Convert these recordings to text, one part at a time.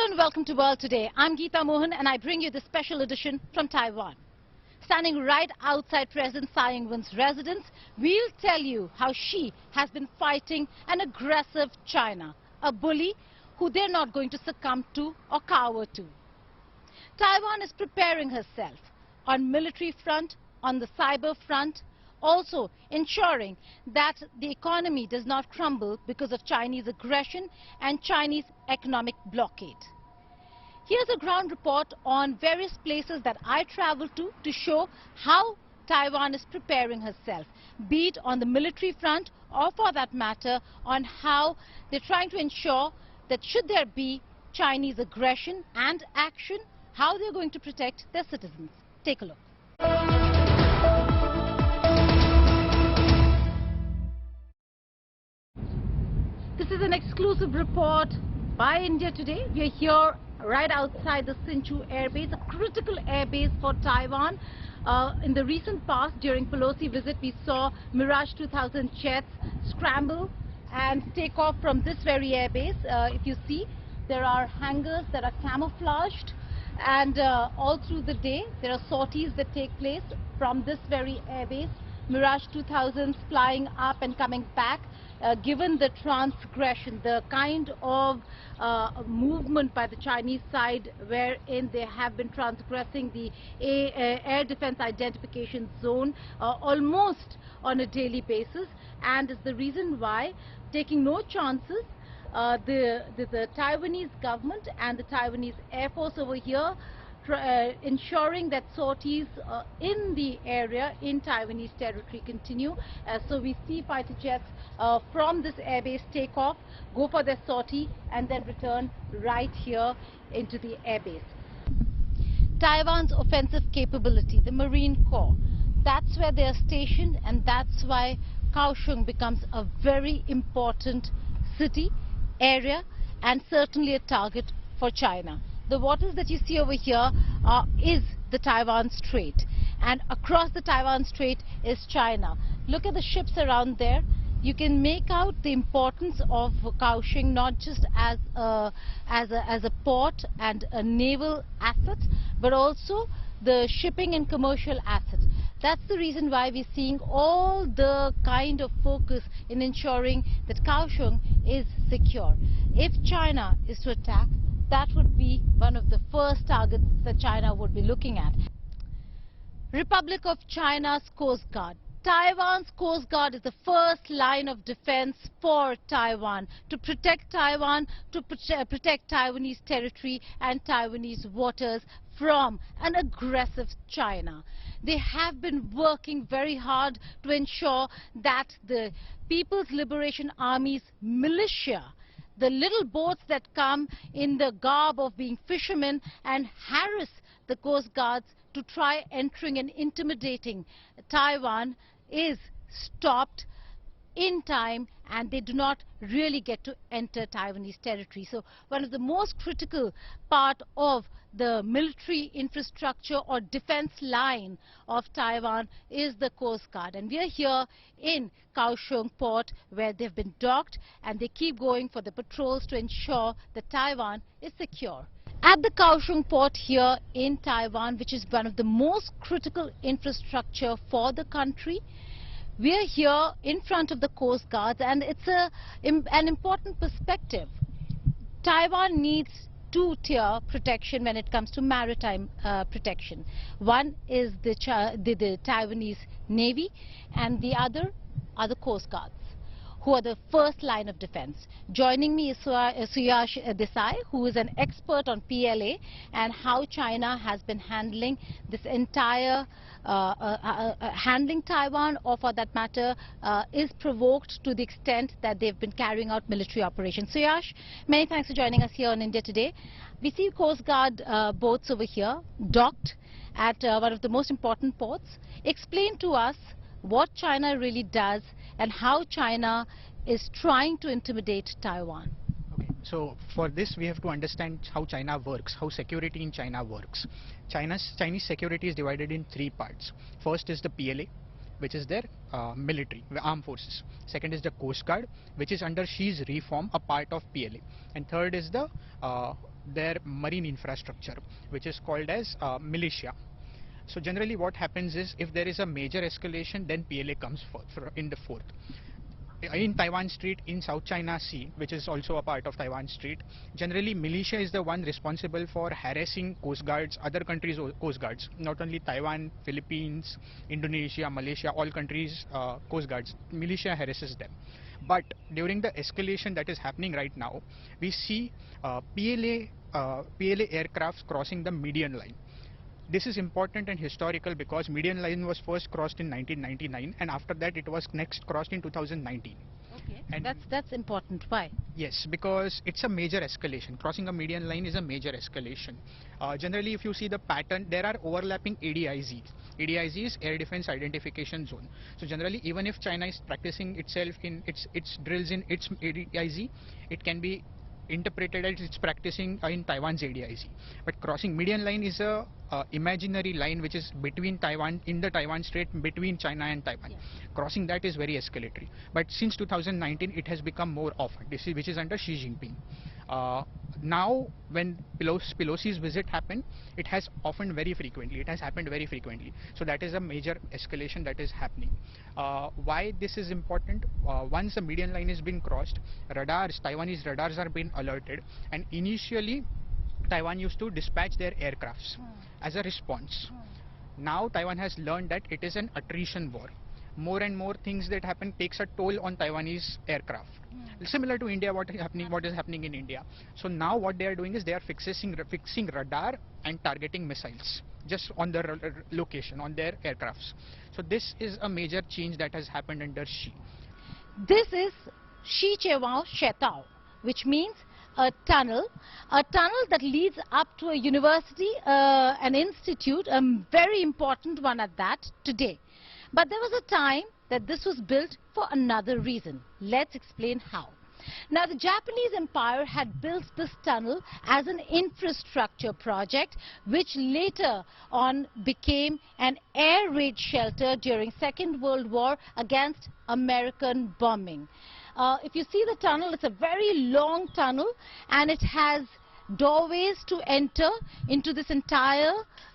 and welcome to World Today. I'm Geeta Mohan and I bring you the special edition from Taiwan. Standing right outside President Tsai Ing-wen's residence, we'll tell you how she has been fighting an aggressive China, a bully who they're not going to succumb to or cower to. Taiwan is preparing herself on military front, on the cyber front, also ensuring that the economy does not crumble because of Chinese aggression and Chinese economic blockade. Here's a ground report on various places that I traveled to show how Taiwan is preparing herself, be it on the military front or for that matter on how they're trying to ensure that should there be Chinese aggression and action, how they're going to protect their citizens. Take a look. This is an exclusive report by India Today. We are here right outside the Hsinchu Air Base, a critical air base for Taiwan. In the recent past, during Pelosi visit, we saw Mirage 2000 jets scramble and take off from this very air base. If you see, there are hangars that are camouflaged, and all through the day there are sorties that take place from this very air base. Mirage 2000s flying up and coming back. Given the transgression, the kind of movement by the Chinese side wherein they have been transgressing the air defense identification zone almost on a daily basis, and is the reason why, taking no chances, the Taiwanese government and the Taiwanese Air Force over here ensuring that sorties in the area in Taiwanese territory continue. So we see fighter jets from this airbase take off, go for their sortie and then return right here into the airbase. Taiwan's offensive capability, the Marine Corps, that's where they are stationed, and that's why Kaohsiung becomes a very important city, area, and certainly a target for China. The waters that you see over here is the Taiwan Strait, and across the Taiwan Strait is China. Look at the ships around there. You can make out the importance of Kaohsiung not just as a port and a naval asset, but also the shipping and commercial asset. That's the reason why we're seeing all the kind of focus in ensuring that Kaohsiung is secure. If China is to attack, that would be one of the first targets that China would be looking at. Republic of China's Coast Guard. Taiwan's Coast Guard is the first line of defense for Taiwan, to protect Taiwan, to protect Taiwanese territory and Taiwanese waters from an aggressive China. They have been working very hard to ensure that the People's Liberation Army's militia, the little boats that come in the garb of being fishermen and harass the Coast Guards to try entering and intimidating Taiwan, is stopped in time, and they do not really get to enter Taiwanese territory. So one of the most critical part of the military infrastructure or defense line of Taiwan is the Coast Guard, and we are here in Kaohsiung port where they've been docked, and they keep going for the patrols to ensure that Taiwan is secure. At the Kaohsiung port here in Taiwan, which is one of the most critical infrastructure for the country, we are here in front of the Coast Guards, and it's an important perspective. Taiwan needs two-tier protection when it comes to maritime protection. One is the Taiwanese Navy, and the other are the Coast Guards, who are the first line of defense. Joining me is Suyash Desai, who is an expert on PLA and how China has been handling this entire handling Taiwan, or for that matter is provoked to the extent that they've been carrying out military operations. Suyash, many thanks for joining us here on India Today. We see Coast Guard boats over here docked at one of the most important ports. Explain to us what China really does and how China is trying to intimidate Taiwan. Okay, so for this we have to understand how China works, how security in China works. Chinese security is divided in three parts. First is the PLA, which is their military, armed forces. Second is the Coast Guard, which is under Xi's reform, a part of PLA. And third is the their marine infrastructure, which is called as militia. So generally what happens is, if there is a major escalation, then PLA comes in the fourth. In Taiwan Strait, in South China Sea, which is also a part of Taiwan Strait, generally militia is the one responsible for harassing coast guards, other countries' coast guards, not only Taiwan, Philippines, Indonesia, Malaysia, all countries' coast guards. Militia harasses them. But during the escalation that is happening right now, we see PLA aircrafts crossing the median line. This is important and historical because median line was first crossed in 1999, and after that it was next crossed in 2019. Okay, And that's important. Why? yes, because it's a major escalation. Crossing a median line is a major escalation. Generally, if you see the pattern, there are overlapping ADIZs. ADIZ is Air Defense Identification Zone. So generally, even if China is practicing itself in its drills in its ADIZ, it can be interpreted as it's practicing in Taiwan's ADIZ. But crossing median line is a imaginary line which is between Taiwan, in the Taiwan Strait, between China and Taiwan. Yes. Crossing that is very escalatory. But since 2019, it has become more often, which is under Xi Jinping. Now, when Pelosi's visit happened, it has happened very frequently. It has happened very frequently. So that is a major escalation that is happening. Why this is important? Once the median line has been crossed, Taiwanese radars are being alerted, and initially Taiwan used to dispatch their aircrafts as a response. Now Taiwan has learned that it is an attrition war. More and more things that happen takes a toll on Taiwanese aircraft. Similar to India, what is happening in India. So now what they are doing is they are fixing radar and targeting missiles just on the location on their aircrafts. So this is a major change that has happened under Xi. This is Shi Chewao Shetao, which means a tunnel that leads up to a university, an institute, a very important one at that today. But there was a time that this was built for another reason. Let's explain how. Now, the Japanese Empire had built this tunnel as an infrastructure project, which later on became an air raid shelter during Second World War against American bombing. If you see the tunnel, it's a very long tunnel, and it has doorways to enter into this entire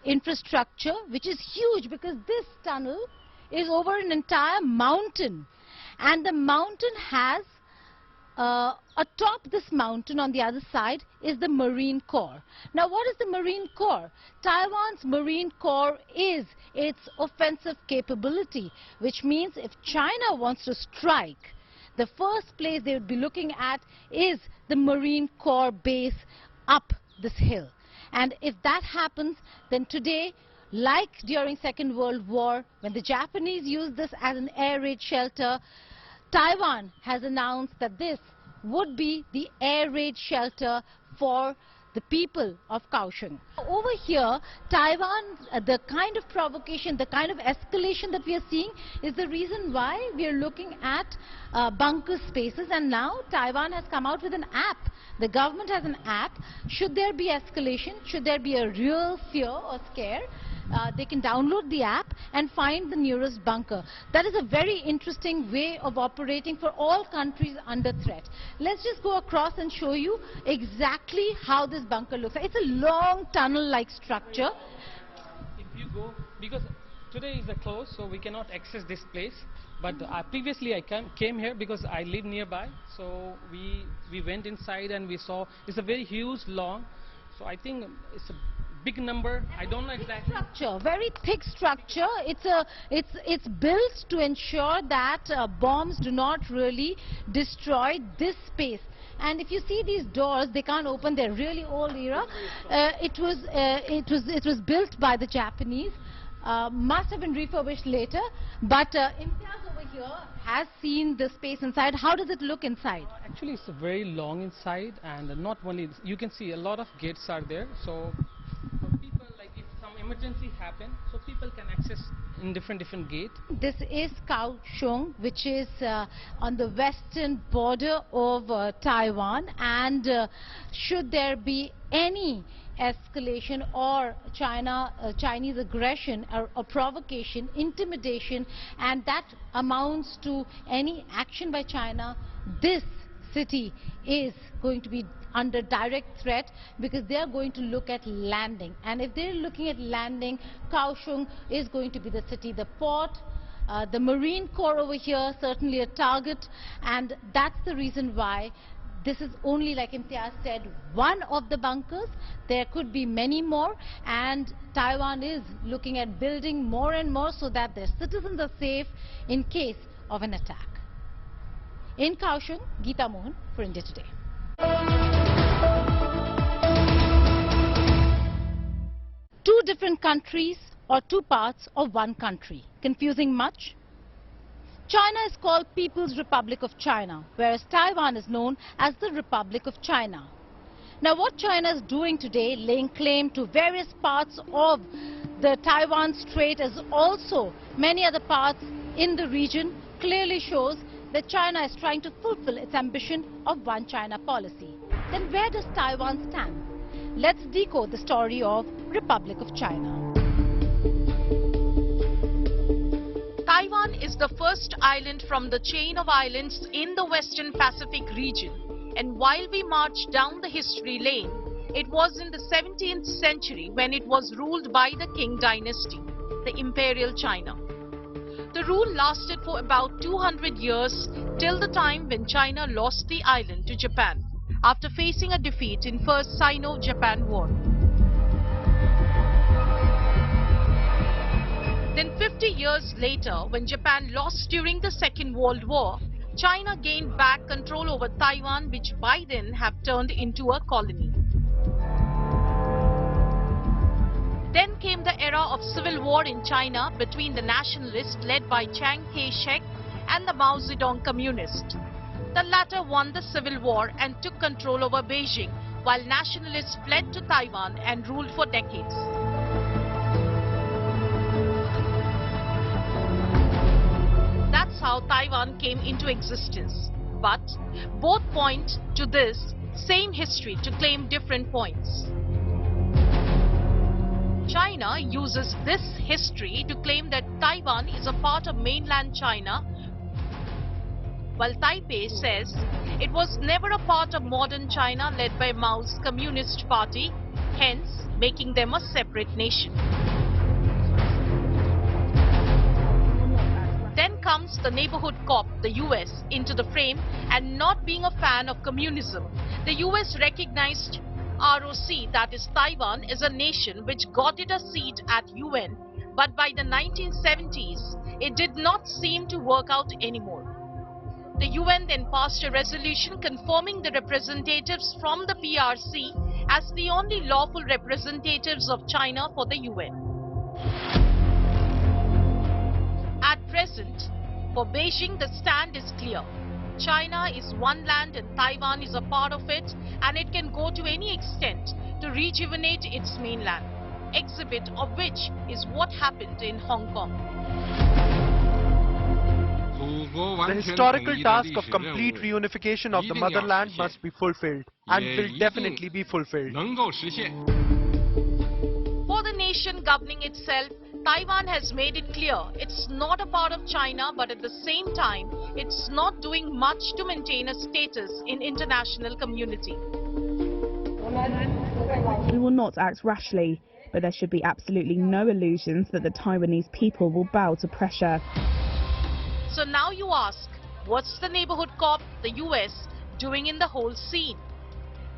infrastructure, which is huge because this tunnel is over an entire mountain, and the mountain has atop this mountain on the other side is the Marine Corps. Now, what is the Marine Corps? Taiwan's Marine Corps is its offensive capability, which means if China wants to strike, the first place they would be looking at is the Marine Corps base up this hill. And if that happens, then today, like during Second World War, when the Japanese used this as an air raid shelter, Taiwan has announced that this would be the air raid shelter for the people of Kaohsiung. Over here, Taiwan, the kind of provocation, the kind of escalation that we are seeing is the reason why we are looking at bunker spaces, and now Taiwan has come out with an app. The government has an app. Should there be escalation, should there be a real fear or scare, they can download the app and find the nearest bunker. That is a very interesting way of operating for all countries under threat. Let's just go across and show you exactly how this bunker looks like. It's a long tunnel-like structure. If you go, because today is a close, so we cannot access this place. But previously I came here because I live nearby. So we went inside and we saw it's a very huge, long. So I think it's a big number. I don't know exactly. Structure, very thick structure. It's built to ensure that bombs do not really destroy this space. And if you see these doors, they can't open. They're really old era. It was built by the Japanese. Must have been refurbished later. But Imtiaz over here has seen the space inside. How does it look inside? Actually, it's very long inside, and not only you can see a lot of gates are there. So for people, like if some emergency happen, so people can access in different gate. This is Kaohsiung, which is on the western border of Taiwan, and should there be any escalation or Chinese aggression or provocation, intimidation, and that amounts to any action by China, this city is going to be under direct threat, because they are going to look at landing. And if they're looking at landing, Kaohsiung is going to be the city, the port, the Marine Corps over here, certainly a target. And that's the reason why this is only, like Imtiaz said, one of the bunkers. There could be many more, and Taiwan is looking at building more and more so that their citizens are safe in case of an attack. In Kaohsiung, Geeta Mohan for India Today. Two different countries or two parts of one country. Confusing much? China is called People's Republic of China, whereas Taiwan is known as the Republic of China. Now, what China is doing today, laying claim to various parts of the Taiwan Strait, as also many other parts in the region, clearly shows that China is trying to fulfill its ambition of one China policy. Then where does Taiwan stand? Let's decode the story of Republic of China. Taiwan is the first island from the chain of islands in the Western Pacific region. And while we march down the history lane, it was in the 17th century when it was ruled by the Qing dynasty, the Imperial China. The rule lasted for about 200 years till the time when China lost the island to Japan after facing a defeat in First Sino-Japan War. Then 50 years later, when Japan lost during the Second World War, China gained back control over Taiwan, which by then have turned into a colony. Then came the era of civil war in China between the nationalists led by Chiang Kai-shek and the Mao Zedong communists. The latter won the civil war and took control over Beijing, while nationalists fled to Taiwan and ruled for decades. That's how Taiwan came into existence. But both point to this same history to claim different points. China uses this history to claim that Taiwan is a part of mainland China, while Taipei says it was never a part of modern China led by Mao's Communist Party, hence making them a separate nation. Then comes the neighborhood cop, the US, into the frame, and not being a fan of communism, the US recognized ROC, that is Taiwan, as a nation which got it a seat at UN, but by the 1970s, it did not seem to work out anymore. The UN then passed a resolution confirming the representatives from the PRC as the only lawful representatives of China for the UN. At present, for Beijing, the stand is clear. China is one land and Taiwan is a part of it, and it can go to any extent to rejuvenate its mainland, exhibit of which is what happened in Hong Kong. The historical task of complete reunification of the motherland must be fulfilled, and will definitely be fulfilled. For the nation governing itself, Taiwan has made it clear it's not a part of China, but at the same time, it's not doing much to maintain a status in international community. We will not act rashly, but there should be absolutely no illusions that the Taiwanese people will bow to pressure. So now you ask, what's the neighborhood cop, the US, doing in the whole scene?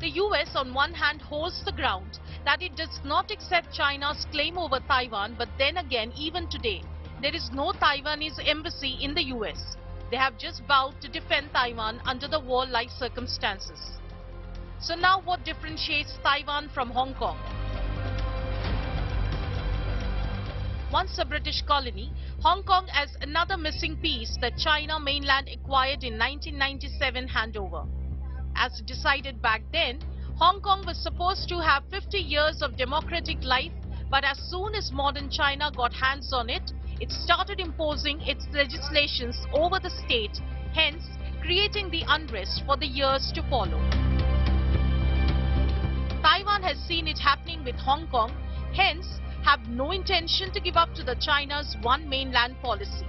The US on one hand holds the ground that it does not accept China's claim over Taiwan, but then again, even today, there is no Taiwanese embassy in the US. They have just vowed to defend Taiwan under the war-like circumstances. So now what differentiates Taiwan from Hong Kong? Once a British colony, Hong Kong as another missing piece that China mainland acquired in 1997 handover. As decided back then, Hong Kong was supposed to have 50 years of democratic life, but as soon as modern China got hands on it, it started imposing its legislations over the state, hence creating the unrest for the years to follow. Taiwan has seen it happening with Hong Kong, hence have no intention to give up to the China's one mainland policy.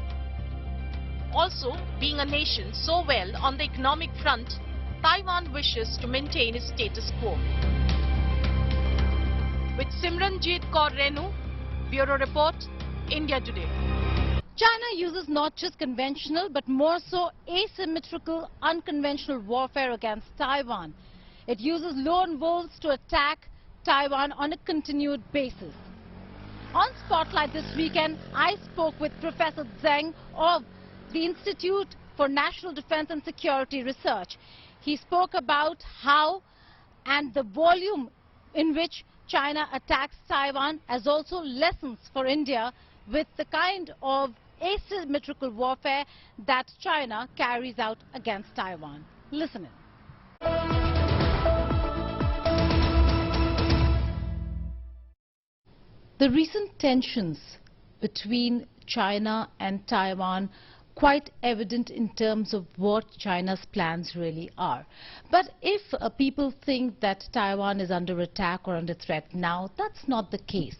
Also, being a nation so well on the economic front, Taiwan wishes to maintain its status quo. With Simranjeet Kaur Renu, Bureau Report, India Today. China uses not just conventional but more so asymmetrical, unconventional warfare against Taiwan. It uses lone wolves to attack Taiwan on a continued basis. On Spotlight this weekend, I spoke with Professor Zheng of the Institute for National Defense and Security Research. He spoke about how and the volume in which China attacks Taiwan as also lessons for India with the kind of asymmetrical warfare that China carries out against Taiwan. Listen in. The recent tensions between China and Taiwan quite evident in terms of what China's plans really are. But if people think that Taiwan is under attack or under threat now, that's not the case.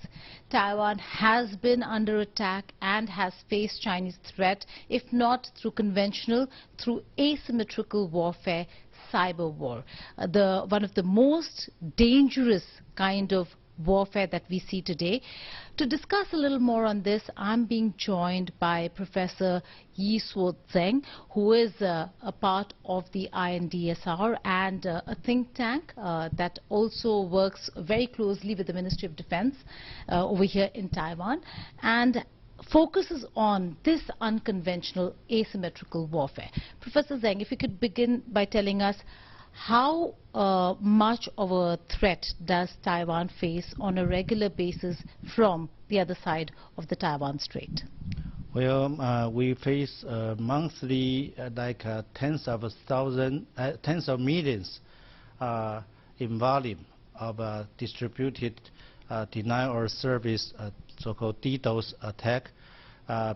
Taiwan has been under attack and has faced Chinese threat, if not through conventional, through asymmetrical warfare, cyber war. One of the most dangerous kind of warfare that we see today. To discuss a little more on this, I'm being joined by Professor Yi-Suo Zheng, who is a part of the INDSR and a think tank that also works very closely with the Ministry of Defense over here in Taiwan, and focuses on this unconventional asymmetrical warfare. Professor Zheng, if you could begin by telling us how much of a threat does Taiwan face on a regular basis from the other side of the Taiwan Strait? Well, we face monthly tens of millions in volume of distributed denial of service, so-called DDoS attack.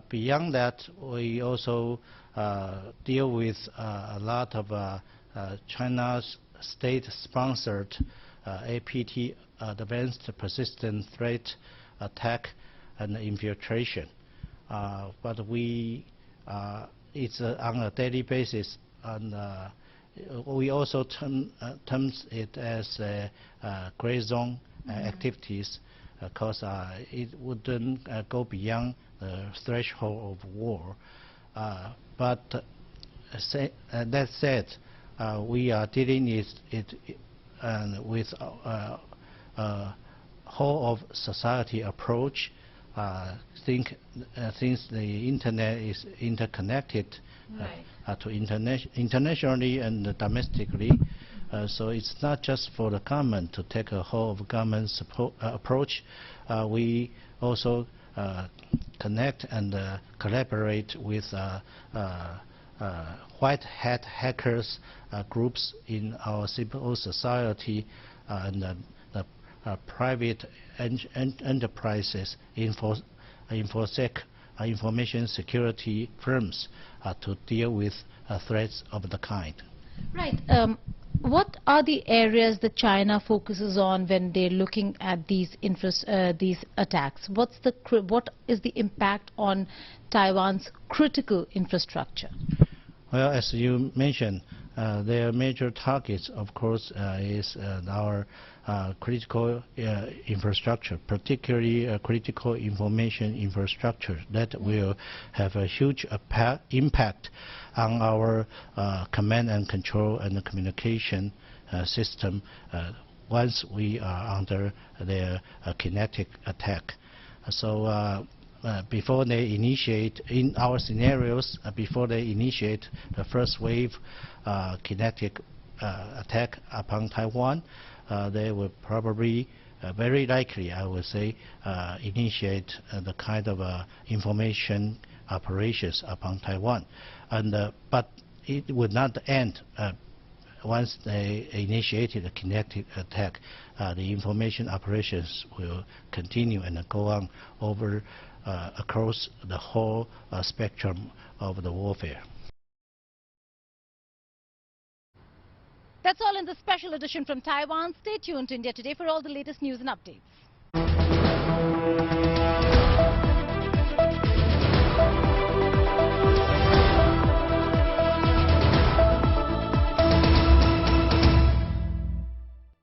Beyond that, we also deal with a lot of China's state-sponsored APT, Advanced Persistent Threat Attack and infiltration. But it's on a daily basis, and we also terms it as gray zone activities, because it wouldn't go beyond the threshold of war. But that said, we are dealing with a whole of society approach. Since the internet is interconnected to internationally and domestically, so it's not just for the government to take a whole of government approach. We also connect and collaborate with white hat hackers groups in our civil society and the private enterprises, infosec, information security firms to deal with threats of the kind. Right. What are the areas that China focuses on when they're looking at these attacks? What is the impact on Taiwan's critical infrastructure? Well, as you mentioned, their major targets, of course, is our critical infrastructure, particularly critical information infrastructure that will have a huge impact on our command and control and communication system once we are under their kinetic attack. So before they initiate, in our scenarios, before they initiate the first wave kinetic attack upon Taiwan, they will probably, very likely, I would say, initiate the kind of information operations upon Taiwan. But it would not end once they initiated a kinetic attack. The information operations will continue and go on over across the whole spectrum of the warfare. That's all in the special edition from Taiwan. Stay tuned to India Today for all the latest news and updates.